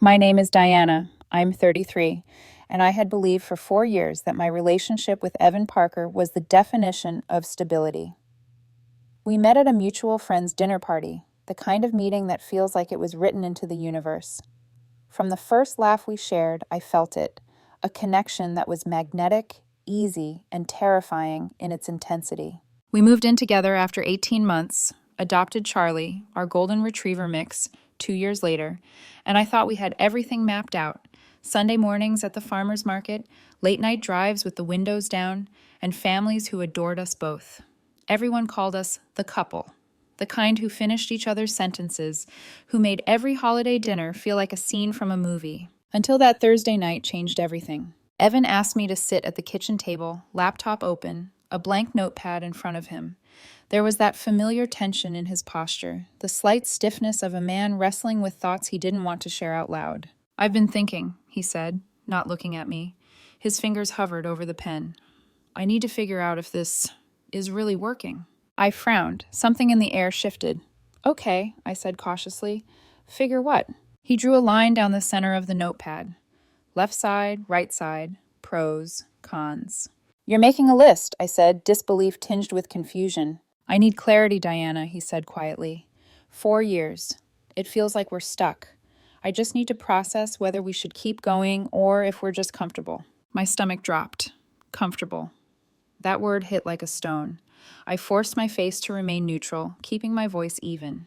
My name is Diana. I'm 33, and I had believed for 4 years that my relationship with Evan Parker was the definition of stability. We met at a mutual friend's dinner party, the kind of meeting that feels like it was written into the universe. From the first laugh we shared, I felt it, a connection that was magnetic, easy, and terrifying in its intensity. We moved in together after 18 months, adopted Charlie, our golden retriever mix, 2 years later, and I thought we had everything mapped out. Sunday mornings at the farmer's market, late night drives with the windows down, and families who adored us both. Everyone called us the couple, the kind who finished each other's sentences, who made every holiday dinner feel like a scene from a movie. Until that Thursday night changed everything. Evan asked me to sit at the kitchen table, laptop open, a blank notepad in front of him. There was that familiar tension in his posture, the slight stiffness of a man wrestling with thoughts he didn't want to share out loud. "I've been thinking," he said, not looking at me. His fingers hovered over the pen. "I need to figure out if this is really working." I frowned. Something in the air shifted. "Okay," I said cautiously. "Figure what?" He drew a line down the center of the notepad. Left side, right side, pros, cons. "You're making a list," I said, disbelief tinged with confusion. "I need clarity, Diana," he said quietly. 4 years. It feels like we're stuck. I just need to process whether we should keep going or if we're just comfortable." My stomach dropped. Comfortable. That word hit like a stone. I forced my face to remain neutral, keeping my voice even.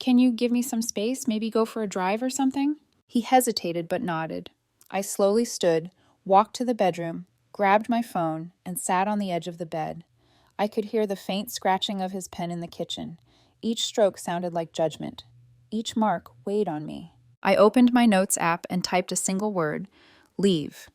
"Can you give me some space? Maybe go for a drive or something?" He hesitated but nodded. I slowly stood, walked to the bedroom, grabbed my phone, and sat on the edge of the bed. I could hear the faint scratching of his pen in the kitchen. Each stroke sounded like judgment. Each mark weighed on me. I opened my notes app and typed a single word: leave.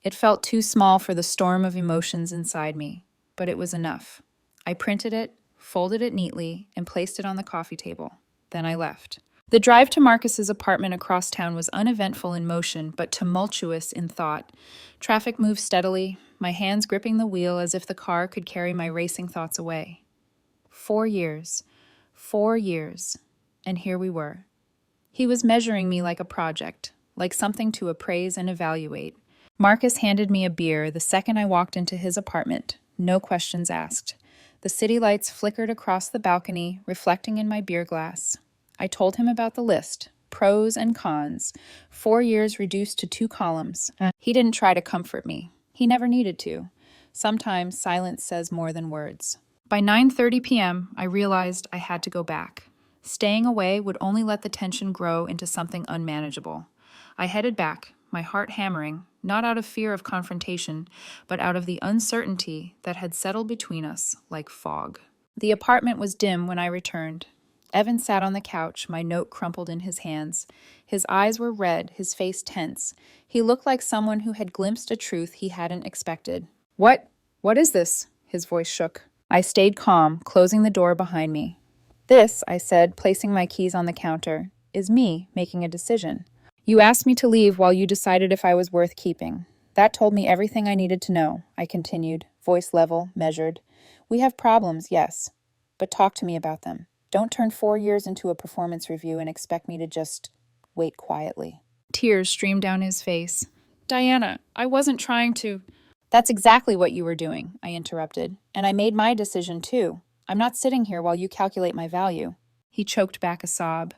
It felt too small for the storm of emotions inside me, but it was enough. I printed it, folded it neatly, and placed it on the coffee table. Then I left. The drive to Marcus's apartment across town was uneventful in motion, but tumultuous in thought. Traffic moved steadily, my hands gripping the wheel as if the car could carry my racing thoughts away. 4 years. 4 years. And here we were. He was measuring me like a project, like something to appraise and evaluate. Marcus handed me a beer the second I walked into his apartment, no questions asked. The city lights flickered across the balcony, reflecting in my beer glass. I told him about the list, pros and cons, 4 years reduced to 2 columns. He didn't try to comfort me. He never needed to. Sometimes silence says more than words. By 9:30 p.m., I realized I had to go back. Staying away would only let the tension grow into something unmanageable. I headed back, my heart hammering, not out of fear of confrontation, but out of the uncertainty that had settled between us like fog. The apartment was dim when I returned. Evan sat on the couch, my note crumpled in his hands. His eyes were red, his face tense. He looked like someone who had glimpsed a truth he hadn't expected. What is this?" His voice shook. I stayed calm, closing the door behind me. "This," I said, placing my keys on the counter, "is me making a decision. You asked me to leave while you decided if I was worth keeping. That told me everything I needed to know," I continued, voice level, measured. "We have problems, yes, but talk to me about them. Don't turn 4 years into a performance review and expect me to just wait quietly." Tears streamed down his face. "Diana, I wasn't trying to—" "That's exactly what you were doing," I interrupted. "And I made my decision too. I'm not sitting here while you calculate my value." He choked back a sob.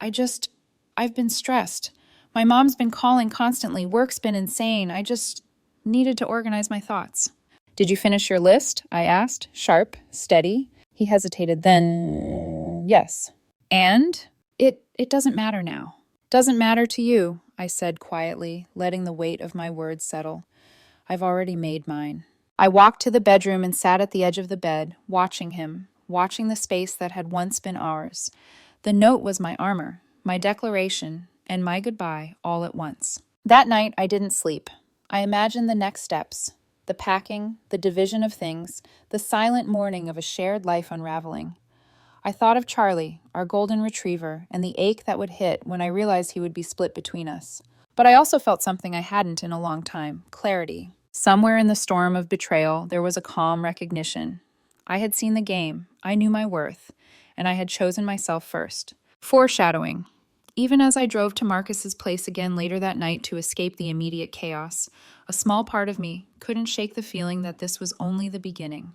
I've been stressed. My mom's been calling constantly. Work's been insane. I just needed to organize my thoughts." "Did you finish your list?" I asked, sharp, steady. He hesitated, then, "Yes." "And?" It doesn't matter now." "Doesn't matter to you," I said quietly, letting the weight of my words settle. "I've already made mine." I walked to the bedroom and sat at the edge of the bed, watching him, watching the space that had once been ours. The note was my armor, my declaration, and my goodbye all at once. That night, I didn't sleep. I imagined the next steps, the packing, the division of things, the silent mourning of a shared life unraveling. I thought of Charlie, our golden retriever, and the ache that would hit when I realized he would be split between us. But I also felt something I hadn't in a long time: clarity. Somewhere in the storm of betrayal, there was a calm recognition. I had seen the game, I knew my worth, and I had chosen myself first. Foreshadowing. Even as I drove to Marcus's place again later that night to escape the immediate chaos, a small part of me couldn't shake the feeling that this was only the beginning.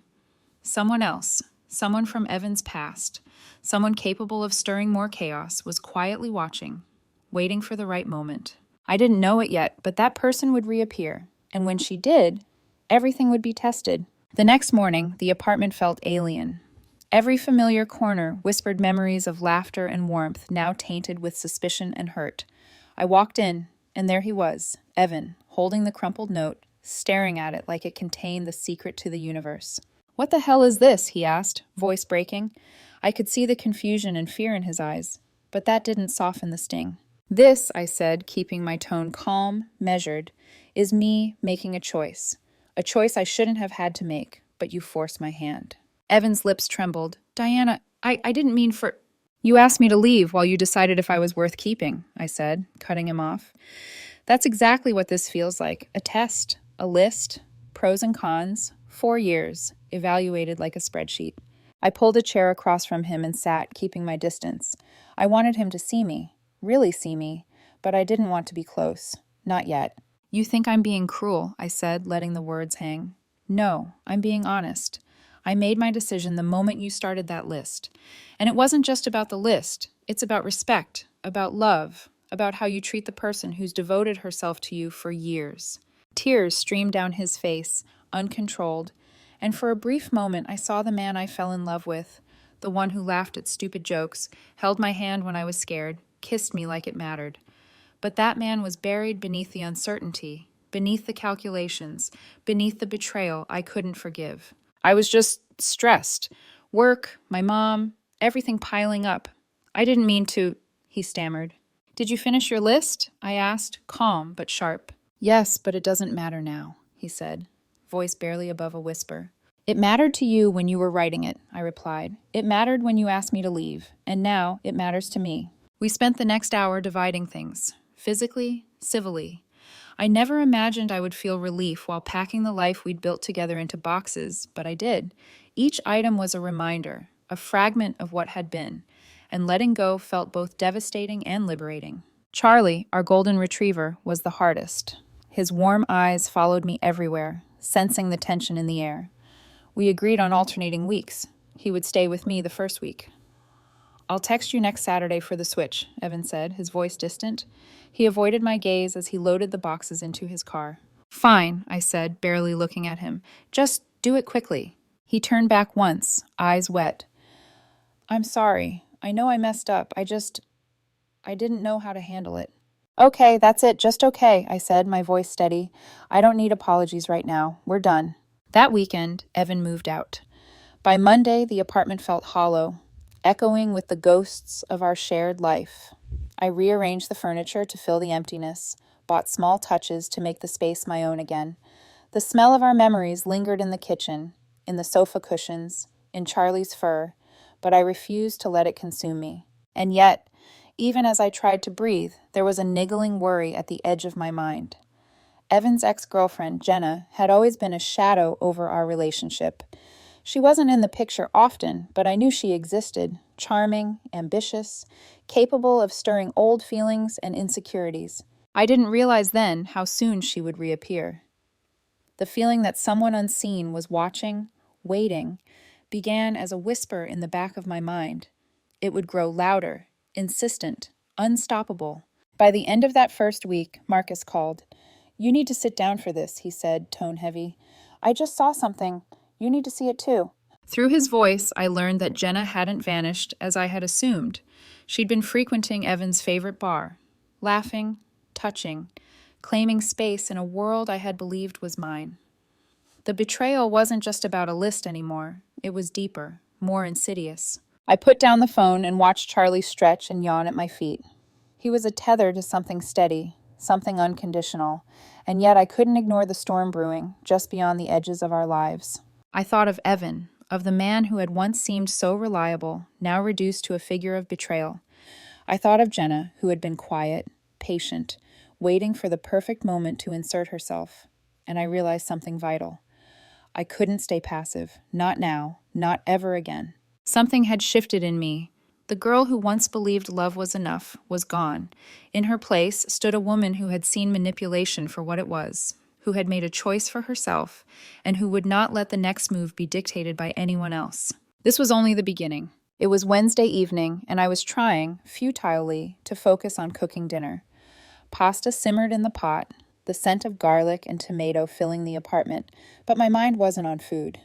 Someone else, someone from Evan's past, someone capable of stirring more chaos, was quietly watching, waiting for the right moment. I didn't know it yet, but that person would reappear, and when she did, everything would be tested. The next morning, the apartment felt alien. Every familiar corner whispered memories of laughter and warmth, now tainted with suspicion and hurt. I walked in, and there he was, Evan, holding the crumpled note, staring at it like it contained the secret to the universe. "What the hell is this?" he asked, voice breaking. I could see the confusion and fear in his eyes, but that didn't soften the sting. "This," I said, keeping my tone calm, measured, "is me making a choice I shouldn't have had to make, but you forced my hand." Evan's lips trembled. "Diana, I didn't mean for—" "You asked me to leave while you decided if I was worth keeping," I said, cutting him off. "That's exactly what this feels like. A test, a list, pros and cons, 4 years, evaluated like a spreadsheet." I pulled a chair across from him and sat, keeping my distance. I wanted him to see me, really see me, but I didn't want to be close. Not yet. "You think I'm being cruel," I said, letting the words hang. "No, I'm being honest. I made my decision the moment you started that list. And it wasn't just about the list. It's about respect, about love, about how you treat the person who's devoted herself to you for years." Tears streamed down his face, uncontrolled, and for a brief moment I saw the man I fell in love with, the one who laughed at stupid jokes, held my hand when I was scared, kissed me like it mattered. But that man was buried beneath the uncertainty, beneath the calculations, beneath the betrayal I couldn't forgive. I was just stressed. Work, my mom, everything piling up. "I didn't mean to," he stammered. "Did you finish your list?" I asked, calm but sharp. "Yes, but it doesn't matter now," he said, voice barely above a whisper. "It mattered to you when you were writing it," I replied. "It mattered when you asked me to leave, and now it matters to me." We spent the next hour dividing things, physically, civilly. I never imagined I would feel relief while packing the life we'd built together into boxes, but I did. Each item was a reminder, a fragment of what had been, and letting go felt both devastating and liberating. Charlie, our golden retriever, was the hardest. His warm eyes followed me everywhere, sensing the tension in the air. We agreed on alternating weeks. He would stay with me the first week. "I'll text you next Saturday for the switch," Evan said, his voice distant. He avoided my gaze as he loaded the boxes into his car. "Fine," I said, barely looking at him. "Just do it quickly." He turned back once, eyes wet. "I'm sorry. I know I messed up. I didn't know how to handle it." "Okay, that's it, just okay," I said, my voice steady. "I don't need apologies right now. We're done." That weekend, Evan moved out. By Monday, the apartment felt hollow, echoing with the ghosts of our shared life. I rearranged the furniture to fill the emptiness, bought small touches to make the space my own again. The smell of our memories lingered in the kitchen, in the sofa cushions, in Charlie's fur, but I refused to let it consume me. And yet, even as I tried to breathe, there was a niggling worry at the edge of my mind. Evan's ex-girlfriend, Jenna, had always been a shadow over our relationship. She wasn't in the picture often, but I knew she existed, charming, ambitious, capable of stirring old feelings and insecurities. I didn't realize then how soon she would reappear. The feeling that someone unseen was watching, waiting, began as a whisper in the back of my mind. It would grow louder, insistent, unstoppable. By the end of that first week, Marcus called. "You need to sit down for this," he said, tone heavy. "I just saw something. You need to see it too." Through his voice, I learned that Jenna hadn't vanished as I had assumed. She'd been frequenting Evan's favorite bar, laughing, touching, claiming space in a world I had believed was mine. The betrayal wasn't just about a list anymore. It was deeper, more insidious. I put down the phone and watched Charlie stretch and yawn at my feet. He was a tether to something steady, something unconditional, and yet I couldn't ignore the storm brewing just beyond the edges of our lives. I thought of Evan, of the man who had once seemed so reliable, now reduced to a figure of betrayal. I thought of Jenna, who had been quiet, patient, waiting for the perfect moment to insert herself, and I realized something vital. I couldn't stay passive, not now, not ever again. Something had shifted in me. The girl who once believed love was enough was gone. In her place stood a woman who had seen manipulation for what it was, who had made a choice for herself, and who would not let the next move be dictated by anyone else. This was only the beginning. It was Wednesday evening, and I was trying, futilely, to focus on cooking dinner. Pasta simmered in the pot, the scent of garlic and tomato filling the apartment, but my mind wasn't on food.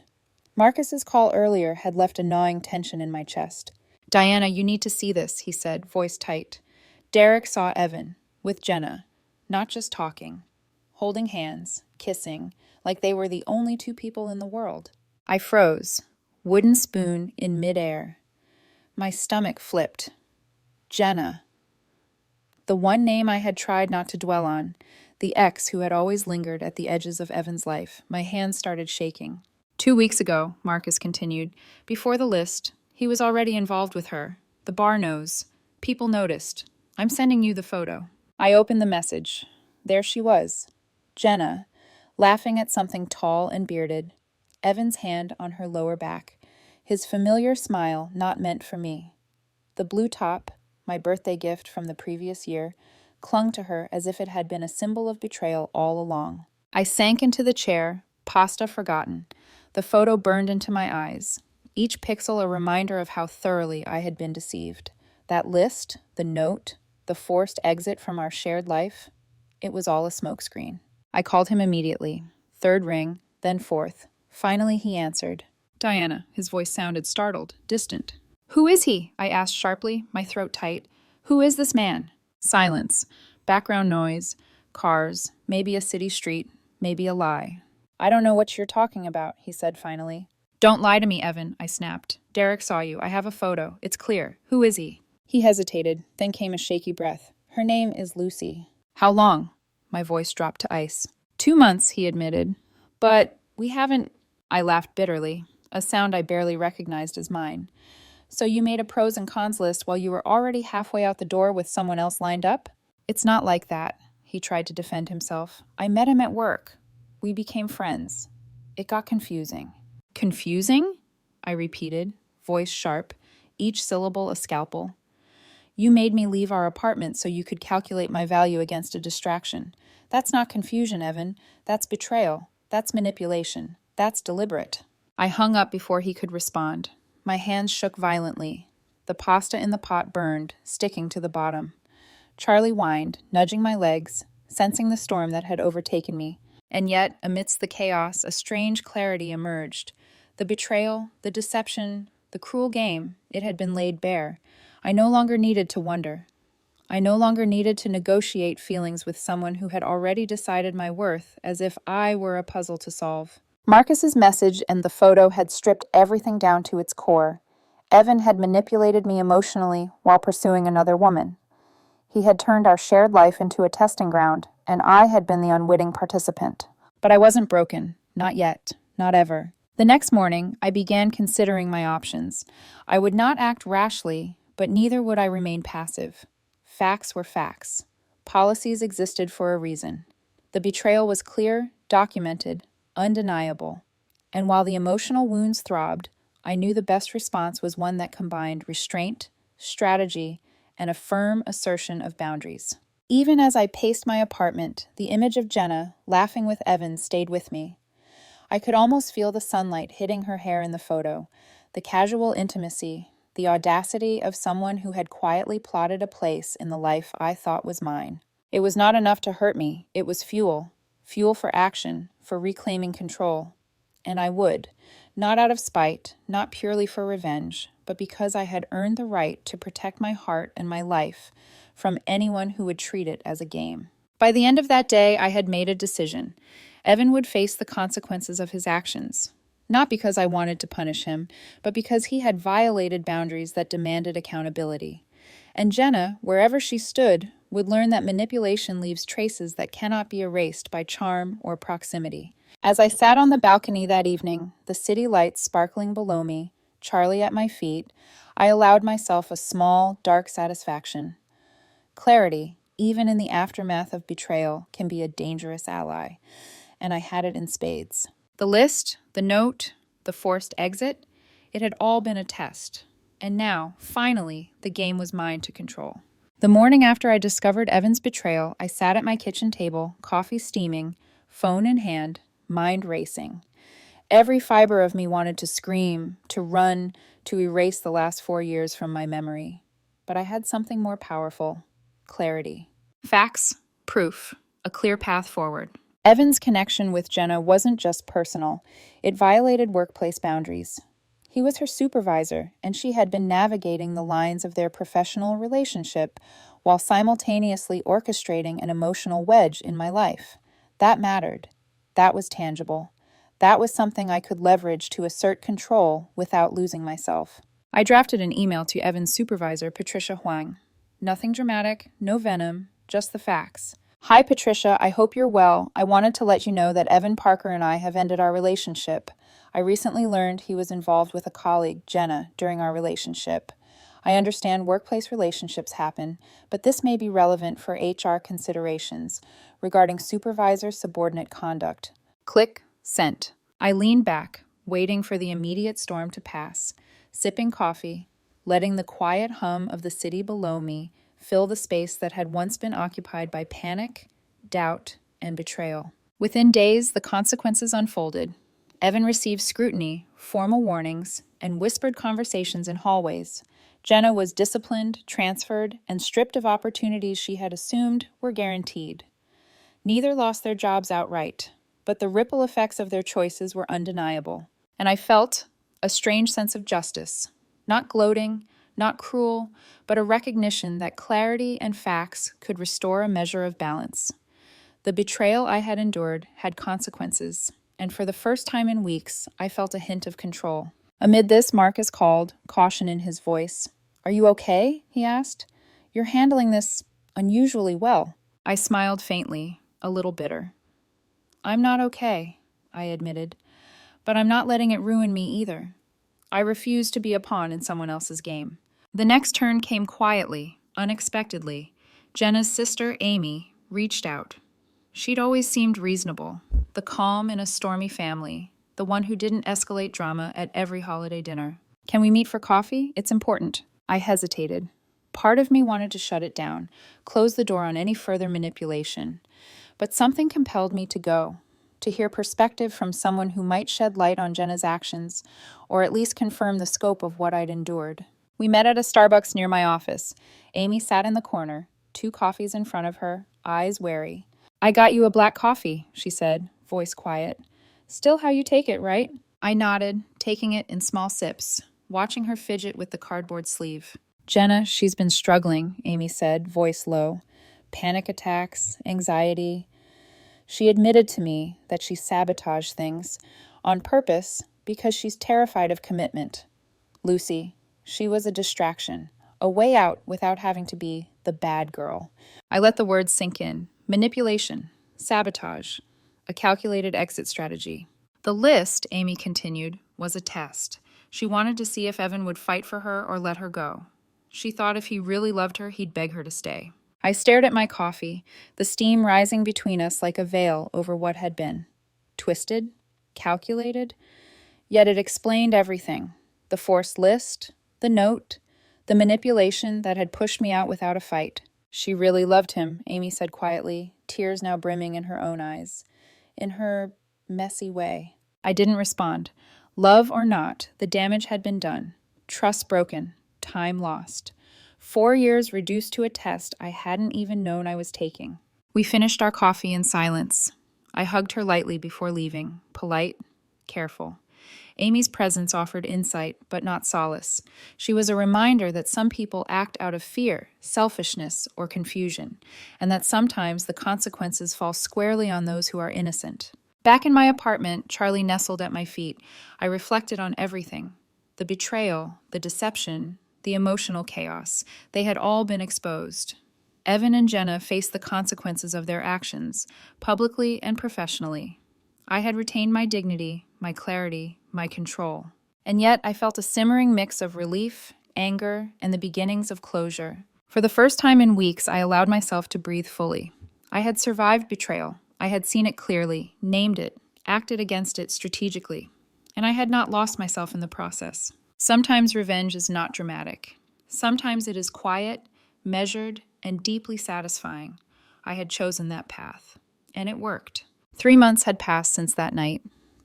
Marcus's call earlier had left a gnawing tension in my chest. "Diana, you need to see this," he said, voice tight. Derek saw Evan, with Jenna, not just talking, holding hands, kissing, like they were the only two people in the world. I froze, wooden spoon in midair. My stomach flipped. Jenna. The one name I had tried not to dwell on, the ex who had always lingered at the edges of Evan's life. My hands started shaking. 2 weeks ago, Marcus continued, before the list, he was already involved with her. The bar knows. People noticed. I'm sending you the photo. I opened the message. There she was. Jenna, laughing at something tall and bearded. Evan's hand on her lower back. His familiar smile not meant for me. The blue top, my birthday gift from the previous year, clung to her as if it had been a symbol of betrayal all along. I sank into the chair, pasta forgotten. The photo burned into my eyes. Each pixel a reminder of how thoroughly I had been deceived. That list, the note, the forced exit from our shared life, it was all a smokescreen. I called him immediately. Third ring, then fourth. Finally he answered. "Diana," his voice sounded startled, distant. "Who is he?" I asked sharply, my throat tight. "Who is this man?" Silence. Background noise. Cars. Maybe a city street. Maybe a lie. "I don't know what you're talking about," he said finally. "Don't lie to me, Evan," I snapped. "Derek saw you. I have a photo. It's clear. Who is he?" He hesitated, then came a shaky breath. "Her name is Lucy." "How long?" My voice dropped to ice. 2 months, he admitted. "But we haven't—" I laughed bitterly, a sound I barely recognized as mine. "So you made a pros and cons list while you were already halfway out the door with someone else lined up?" "It's not like that," he tried to defend himself. "I met him at work. We became friends. It got confusing." "Confusing?" I repeated, voice sharp, each syllable a scalpel. "You made me leave our apartment so you could calculate my value against a distraction. That's not confusion, Evan. That's betrayal. That's manipulation. That's deliberate." I hung up before he could respond. My hands shook violently. The pasta in the pot burned, sticking to the bottom. Charlie whined, nudging my legs, sensing the storm that had overtaken me. And yet, amidst the chaos, a strange clarity emerged. The betrayal, the deception, the cruel game, it had been laid bare. I no longer needed to wonder. I no longer needed to negotiate feelings with someone who had already decided my worth as if I were a puzzle to solve. Marcus's message and the photo had stripped everything down to its core. Evan had manipulated me emotionally while pursuing another woman. He had turned our shared life into a testing ground, and I had been the unwitting participant. But I wasn't broken. Not yet. Not ever. The next morning, I began considering my options. I would not act rashly, but neither would I remain passive. Facts were facts. Policies existed for a reason. The betrayal was clear, documented, undeniable. And while the emotional wounds throbbed, I knew the best response was one that combined restraint, strategy, and a firm assertion of boundaries. Even as I paced my apartment, the image of Jenna, laughing with Evan, stayed with me. I could almost feel the sunlight hitting her hair in the photo, the casual intimacy, the audacity of someone who had quietly plotted a place in the life I thought was mine. It was not enough to hurt me. It was fuel for action, for reclaiming control. And I would, not out of spite, not purely for revenge, but because I had earned the right to protect my heart and my life from anyone who would treat it as a game. By the end of that day, I had made a decision. Evan would face the consequences of his actions, not because I wanted to punish him, but because he had violated boundaries that demanded accountability. And Jenna, wherever she stood, would learn that manipulation leaves traces that cannot be erased by charm or proximity. As I sat on the balcony that evening, the city lights sparkling below me, Charlie at my feet, I allowed myself a small, dark satisfaction. Clarity, even in the aftermath of betrayal, can be a dangerous ally, and I had it in spades. The list, the note, the forced exit, it had all been a test. And now, finally, the game was mine to control. The morning after I discovered Evan's betrayal, I sat at my kitchen table, coffee steaming, phone in hand, mind racing. Every fiber of me wanted to scream, to run, to erase the last 4 years from my memory. But I had something more powerful: clarity. Facts, proof, a clear path forward. Evan's connection with Jenna wasn't just personal, it violated workplace boundaries. He was her supervisor, and she had been navigating the lines of their professional relationship while simultaneously orchestrating an emotional wedge in my life. That mattered. That was tangible. That was something I could leverage to assert control without losing myself. I drafted an email to Evan's supervisor, Patricia Huang. Nothing dramatic, no venom, just the facts. Hi, Patricia. I hope you're well. I wanted to let you know that Evan Parker and I have ended our relationship. I recently learned he was involved with a colleague, Jenna, during our relationship. I understand workplace relationships happen, but this may be relevant for HR considerations regarding supervisor-subordinate conduct. Click sent. I leaned back, waiting for the immediate storm to pass, sipping coffee, letting the quiet hum of the city below me fill the space that had once been occupied by panic, doubt, and betrayal. Within days, the consequences unfolded. Evan received scrutiny, formal warnings, and whispered conversations in hallways. Jenna was disciplined, transferred, and stripped of opportunities she had assumed were guaranteed. Neither lost their jobs outright, but the ripple effects of their choices were undeniable. And I felt a strange sense of justice, not gloating, not cruel, but a recognition that clarity and facts could restore a measure of balance. The betrayal I had endured had consequences, and for the first time in weeks, I felt a hint of control. Amid this, Marcus called, caution in his voice. "Are you okay?" he asked. "You're handling this unusually well." I smiled faintly, a little bitter. "I'm not okay," I admitted, "but I'm not letting it ruin me either. I refuse to be a pawn in someone else's game." The next turn came quietly, unexpectedly. Jenna's sister, Amy, reached out. She'd always seemed reasonable, the calm in a stormy family, the one who didn't escalate drama at every holiday dinner. "Can we meet for coffee? It's important." I hesitated. Part of me wanted to shut it down, close the door on any further manipulation. But something compelled me to go, to hear perspective from someone who might shed light on Jenna's actions, or at least confirm the scope of what I'd endured. We met at a Starbucks near my office. Amy sat in the corner, 2 coffees in front of her, eyes wary. "I got you a black coffee," she said, voice quiet. "Still how you take it, right?" I nodded, taking it in small sips, watching her fidget with the cardboard sleeve. "Jenna, she's been struggling," Amy said, voice low. "Panic attacks, anxiety." She admitted to me that she sabotaged things on purpose because she's terrified of commitment. Lucy, she was a distraction, a way out without having to be the bad girl. I let the words sink in. Manipulation, sabotage, a calculated exit strategy. The list, Amy continued, was a test. She wanted to see if Evan would fight for her or let her go. She thought if he really loved her, he'd beg her to stay. I stared at my coffee, the steam rising between us like a veil over what had been. Twisted, calculated, yet it explained everything. The forced list, the note, the manipulation that had pushed me out without a fight. "She really loved him," Amy said quietly, tears now brimming in her own eyes. In her messy way. I didn't respond. Love or not, the damage had been done. Trust broken. Time lost. 4 years reduced to a test I hadn't even known I was taking. We finished our coffee in silence. I hugged her lightly before leaving, polite, careful. Amy's presence offered insight, but not solace. She was a reminder that some people act out of fear, selfishness, or confusion, and that sometimes the consequences fall squarely on those who are innocent. Back in my apartment, Charlie nestled at my feet. I reflected on everything. The betrayal, the deception, the emotional chaos. They had all been exposed. Evan and Jenna faced the consequences of their actions, publicly and professionally. I had retained my dignity, my clarity, my control. And yet I felt a simmering mix of relief, anger, and the beginnings of closure. For the first time in weeks, I allowed myself to breathe fully. I had survived betrayal. I had seen it clearly, named it, acted against it strategically. And I had not lost myself in the process. Sometimes revenge is not dramatic. Sometimes it is quiet, measured, and deeply satisfying. I had chosen that path, and it worked. 3 months had passed since that night.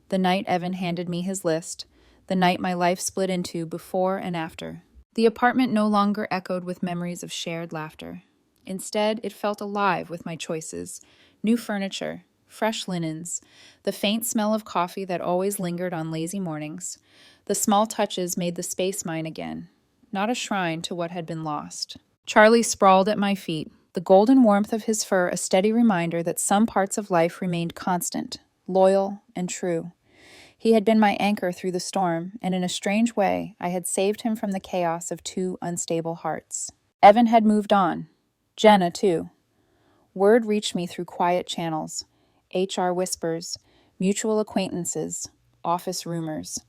The night Evan handed me his list, the night my life split into before and after. The apartment no longer echoed with memories of shared laughter. Instead, it felt alive with my choices: new furniture, fresh linens, the faint smell of coffee that always lingered on lazy mornings. The small touches made the space mine again, not a shrine to what had been lost. Charlie sprawled at my feet, the golden warmth of his fur a steady reminder that some parts of life remained constant, loyal, and true. He had been my anchor through the storm, and in a strange way, I had saved him from the chaos of two unstable hearts. Evan had moved on. Jenna, too. Word reached me through quiet channels: HR whispers, mutual acquaintances, office rumors.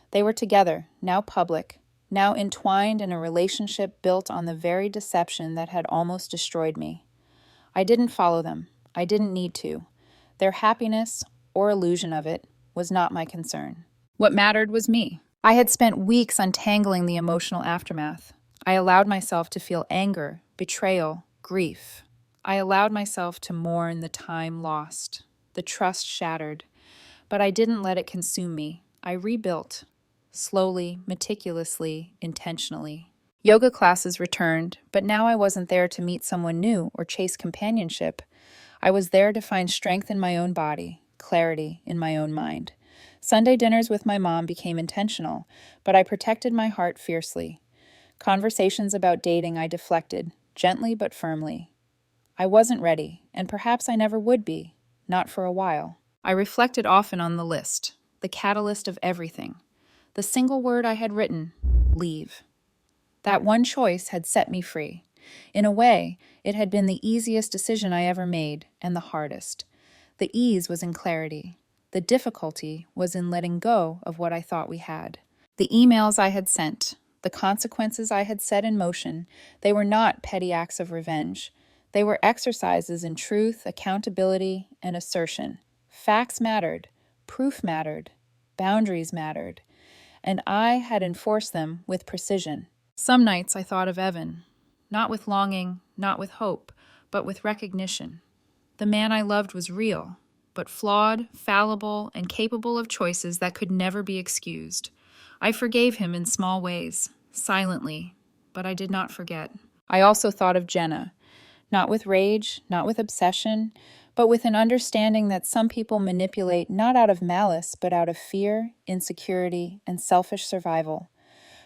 They were together, now public, now entwined in a relationship built on the very deception that had almost destroyed me. I didn't follow them. I didn't need to. Their happiness, or illusion of it, was not my concern. What mattered was me. I had spent weeks untangling the emotional aftermath. I allowed myself to feel anger, betrayal, grief. I allowed myself to mourn the time lost, the trust shattered. But I didn't let it consume me. I rebuilt. Slowly, meticulously, intentionally. Yoga classes returned, but now I wasn't there to meet someone new or chase companionship. I was there to find strength in my own body, clarity in my own mind. Sunday dinners with my mom became intentional, but I protected my heart fiercely. Conversations about dating I deflected, gently but firmly. I wasn't ready, and perhaps I never would be, not for a while. I reflected often on the list, the catalyst of everything. The single word I had written: leave. That one choice had set me free. In a way, it had been the easiest decision I ever made, and the hardest. The ease was in clarity. The difficulty was in letting go of what I thought we had. The emails I had sent, the consequences I had set in motion, they were not petty acts of revenge. They were exercises in truth, accountability, and assertion. Facts mattered. Proof mattered. Boundaries mattered. And I had enforced them with precision. Some nights I thought of Evan, not with longing, not with hope, but with recognition. The man I loved was real, but flawed, fallible, and capable of choices that could never be excused. I forgave him in small ways, silently, but I did not forget. I also thought of Jenna, not with rage, not with obsession, but with an understanding that some people manipulate not out of malice, but out of fear, insecurity, and selfish survival.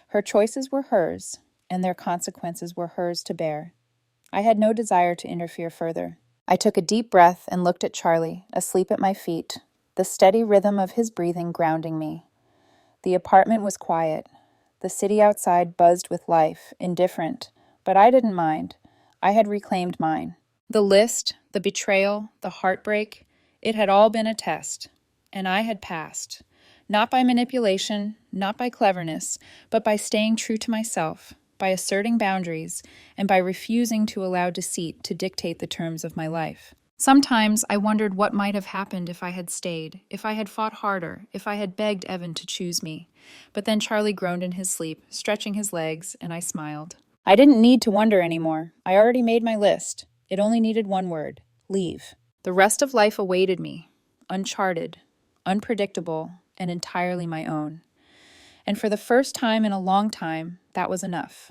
Her choices were hers, and their consequences were hers to bear. I had no desire to interfere further. I took a deep breath and looked at Charlie, asleep at my feet, the steady rhythm of his breathing grounding me. The apartment was quiet. The city outside buzzed with life, indifferent, but I didn't mind. I had reclaimed mine. The list, the betrayal, the heartbreak, it had all been a test, and I had passed. Not by manipulation, not by cleverness, but by staying true to myself, by asserting boundaries, and by refusing to allow deceit to dictate the terms of my life. Sometimes I wondered what might have happened if I had stayed, if I had fought harder, if I had begged Evan to choose me. But then Charlie groaned in his sleep, stretching his legs, and I smiled. I didn't need to wonder anymore. I already made my list. It only needed one word: leave. The rest of life awaited me, uncharted, unpredictable, and entirely my own. And for the first time in a long time, that was enough.